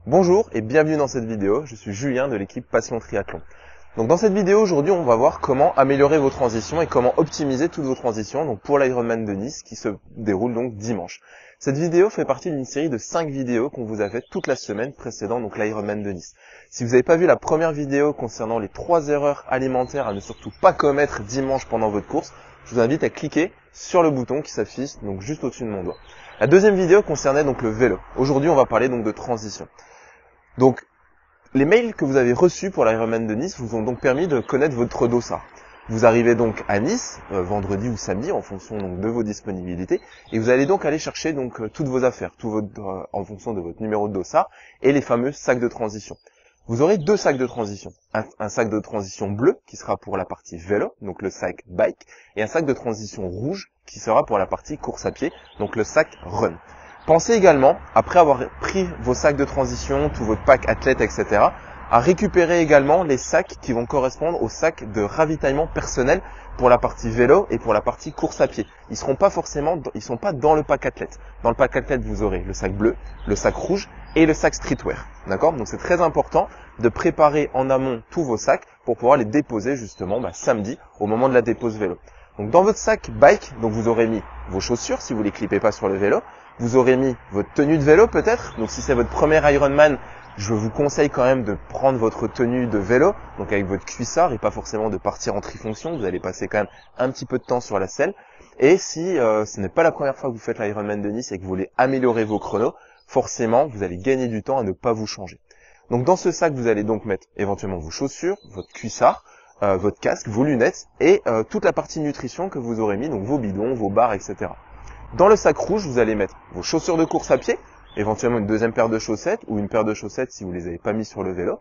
Bonjour et bienvenue dans cette vidéo, je suis Julien de l'équipe Passion Triathlon. Donc dans cette vidéo aujourd'hui on va voir comment améliorer vos transitions et comment optimiser toutes vos transitions donc pour l'Ironman de Nice qui se déroule donc dimanche. Cette vidéo fait partie d'une série de 5 vidéos qu'on vous a fait toute la semaine précédant donc l'Ironman de Nice. Si vous n'avez pas vu la première vidéo concernant les 3 erreurs alimentaires à ne surtout pas commettre dimanche pendant votre course, je vous invite à cliquer sur le bouton qui s'affiche donc juste au-dessus de mon doigt. La deuxième vidéo concernait donc le vélo. Aujourd'hui on va parler donc de transition. Donc, les mails que vous avez reçus pour l'Ironman de Nice vous ont donc permis de connaître votre dossard. Vous arrivez donc à Nice, vendredi ou samedi, en fonction donc de vos disponibilités, et vous allez donc aller chercher donc toutes vos affaires, en fonction de votre numéro de dossard, et les fameux sacs de transition. Vous aurez 2 sacs de transition. Un sac de transition bleu, qui sera pour la partie vélo, donc le sac bike, et un sac de transition rouge, qui sera pour la partie course à pied, donc le sac run. Pensez également, après avoir pris vos sacs de transition, tout votre pack athlète, etc., à récupérer également les sacs qui vont correspondre aux sacs de ravitaillement personnel pour la partie vélo et pour la partie course à pied. Ils sont pas dans le pack athlète. Dans le pack athlète, vous aurez le sac bleu, le sac rouge et le sac streetwear. D'accord? Donc c'est très important de préparer en amont tous vos sacs pour pouvoir les déposer justement samedi au moment de la dépose vélo. Donc dans votre sac bike, donc vous aurez mis vos chaussures si vous les clippez pas sur le vélo. Vous aurez mis votre tenue de vélo peut-être. Donc si c'est votre premier Ironman, je vous conseille quand même de prendre votre tenue de vélo, donc avec votre cuissard et pas forcément de partir en trifonction. Vous allez passer quand même un petit peu de temps sur la selle. Et si ce n'est pas la première fois que vous faites l'Ironman de Nice et que vous voulez améliorer vos chronos, forcément vous allez gagner du temps à ne pas vous changer. Donc dans ce sac, vous allez donc mettre éventuellement vos chaussures, votre cuissard, votre casque, vos lunettes et toute la partie nutrition que vous aurez mis, donc vos bidons, vos barres, etc. Dans le sac rouge, vous allez mettre vos chaussures de course à pied, éventuellement une deuxième paire de chaussettes ou une paire de chaussettes si vous les avez pas mis sur le vélo,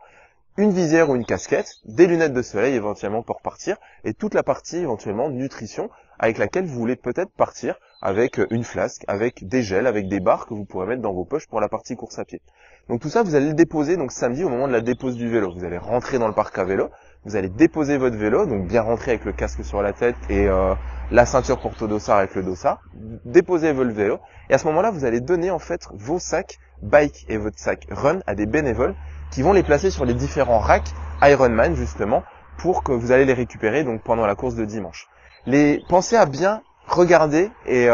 une visière ou une casquette, des lunettes de soleil éventuellement pour partir et toute la partie éventuellement nutrition avec laquelle vous voulez peut-être partir avec une flasque, avec des gels, avec des barres que vous pourrez mettre dans vos poches pour la partie course à pied. Donc tout ça, vous allez le déposer donc samedi au moment de la dépose du vélo. Vous allez rentrer dans le parc à vélo, vous allez déposer votre vélo, donc bien rentrer avec le casque sur la tête et la ceinture porte-dossard avec le dossard, déposez votre vélo et à ce moment-là, vous allez donner en fait vos sacs bike et votre sac run à des bénévoles qui vont les placer sur les différents racks Ironman justement pour que vous allez les récupérer donc pendant la course de dimanche. Pensez à bien regarder et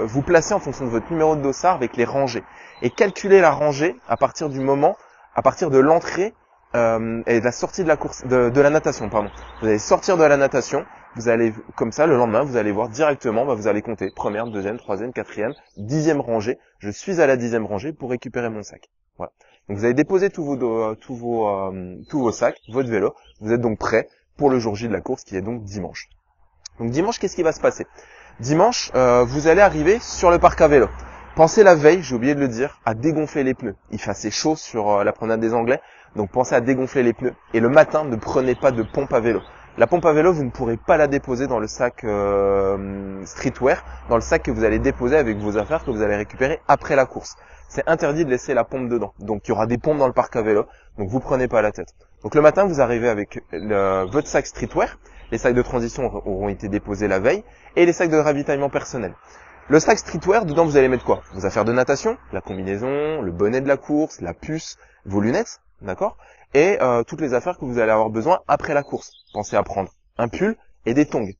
vous placer en fonction de votre numéro de dossard avec les rangées et calculer la rangée à partir de l'entrée et de la sortie de la course de la natation, pardon. Vous allez sortir de la natation, vous allez comme ça le lendemain, vous allez voir directement, vous allez compter première, deuxième, troisième, quatrième, 10e rangée. Je suis à la 10e rangée pour récupérer mon sac. Voilà. Donc vous allez déposer tous vos sacs, votre vélo. Vous êtes donc prêt pour le jour J de la course qui est donc dimanche. Donc dimanche, qu'est-ce qui va se passer? Dimanche, vous allez arriver sur le parc à vélo. Pensez la veille, j'ai oublié de le dire, à dégonfler les pneus. Il fait assez chaud sur la promenade des Anglais, donc pensez à dégonfler les pneus. Et le matin, ne prenez pas de pompe à vélo. La pompe à vélo, vous ne pourrez pas la déposer dans le sac streetwear, dans le sac que vous allez déposer avec vos affaires que vous allez récupérer après la course. C'est interdit de laisser la pompe dedans. Donc il y aura des pompes dans le parc à vélo, donc vous prenez pas la tête. Donc le matin, vous arrivez avec votre sac streetwear. Les sacs de transition auront été déposés la veille et les sacs de ravitaillement personnel. Le sac streetwear, dedans vous allez mettre quoi? Vos affaires de natation, la combinaison, le bonnet de la course, la puce, vos lunettes, d'accord? Et toutes les affaires que vous allez avoir besoin après la course. Pensez à prendre un pull et des tongs.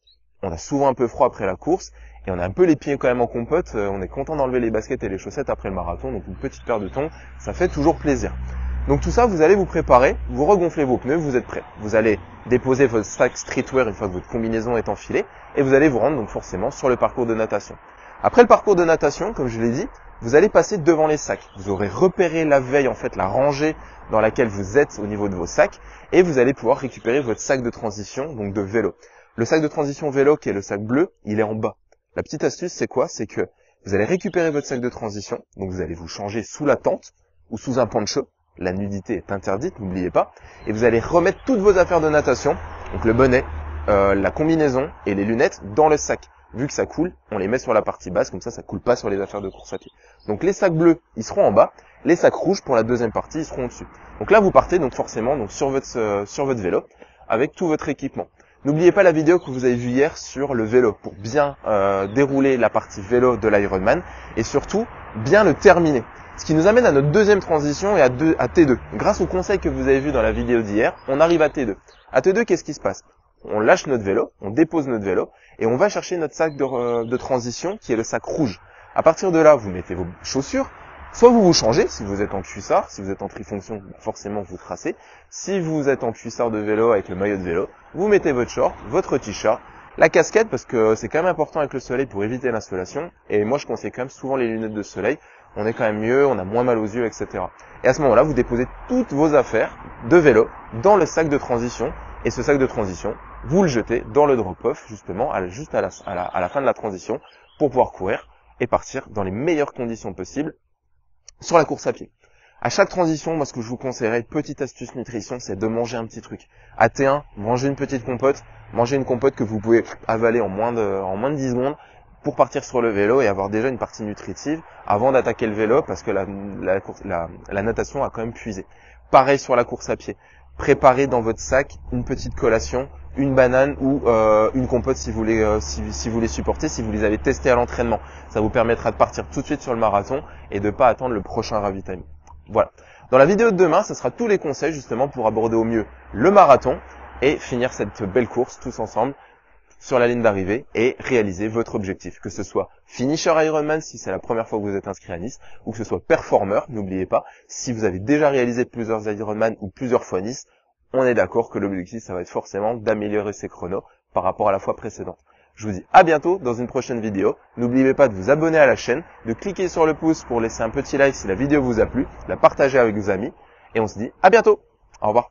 On a souvent un peu froid après la course et on a un peu les pieds quand même en compote. On est content d'enlever les baskets et les chaussettes après le marathon, donc une petite paire de tongs, ça fait toujours plaisir. Donc tout ça, vous allez vous préparer, vous regonflez vos pneus, vous êtes prêts. Vous allez déposer votre sac streetwear une fois que votre combinaison est enfilée et vous allez vous rendre donc forcément sur le parcours de natation. Après le parcours de natation, comme je l'ai dit, vous allez passer devant les sacs. Vous aurez repéré la veille en fait la rangée dans laquelle vous êtes au niveau de vos sacs et vous allez pouvoir récupérer votre sac de transition donc de vélo. Le sac de transition vélo qui est le sac bleu, il est en bas. La petite astuce c'est quoi? C'est que vous allez récupérer votre sac de transition, donc vous allez vous changer sous la tente ou sous un poncho. La nudité est interdite, n'oubliez pas. Et vous allez remettre toutes vos affaires de natation, donc le bonnet, la combinaison et les lunettes dans le sac. Vu que ça coule, on les met sur la partie basse, comme ça coule pas sur les affaires de course à pied. Donc les sacs bleus, ils seront en bas. Les sacs rouges, pour la deuxième partie, ils seront au-dessus. Donc là, vous partez donc forcément sur votre vélo avec tout votre équipement. N'oubliez pas la vidéo que vous avez vue hier sur le vélo pour bien dérouler la partie vélo de l'Ironman et surtout bien le terminer. Ce qui nous amène à notre deuxième transition et à T2. Grâce au conseil que vous avez vu dans la vidéo d'hier, on arrive à T2. À T2, qu'est-ce qui se passe? On lâche notre vélo, on dépose notre vélo et on va chercher notre sac de transition qui est le sac rouge. À partir de là, vous mettez vos chaussures, soit vous vous changez, si vous êtes en cuissard, si vous êtes en trifonction, forcément vous tracez. Si vous êtes en cuissard de vélo avec le maillot de vélo, vous mettez votre short, votre t-shirt, la casquette parce que c'est quand même important avec le soleil pour éviter l'insolation. Et moi je conseille quand même souvent les lunettes de soleil. On est quand même mieux, on a moins mal aux yeux, etc. Et à ce moment-là, vous déposez toutes vos affaires de vélo dans le sac de transition. Et ce sac de transition, vous le jetez dans le drop-off, justement, juste à la fin de la transition, pour pouvoir courir et partir dans les meilleures conditions possibles sur la course à pied. À chaque transition, moi ce que je vous conseillerais, petite astuce nutrition, c'est de manger un petit truc. À T1, mangez une petite compote, mangez une compote que vous pouvez avaler en moins de 10 secondes pour partir sur le vélo et avoir déjà une partie nutritive avant d'attaquer le vélo parce que la natation a quand même puisé. Pareil sur la course à pied. Préparez dans votre sac une petite collation, une banane ou une compote si vous les supportez, si vous les avez testés à l'entraînement. Ça vous permettra de partir tout de suite sur le marathon et de pas attendre le prochain ravitaillement. Voilà. Dans la vidéo de demain, ce sera tous les conseils justement pour aborder au mieux le marathon et finir cette belle course tous ensemble sur la ligne d'arrivée et réaliser votre objectif. Que ce soit finisher Ironman si c'est la première fois que vous êtes inscrit à Nice ou que ce soit performer, n'oubliez pas, si vous avez déjà réalisé plusieurs Ironman ou plusieurs fois Nice, on est d'accord que l'objectif ça va être forcément d'améliorer ses chronos par rapport à la fois précédente. Je vous dis à bientôt dans une prochaine vidéo. N'oubliez pas de vous abonner à la chaîne, de cliquer sur le pouce pour laisser un petit like si la vidéo vous a plu, de la partager avec vos amis et on se dit à bientôt. Au revoir.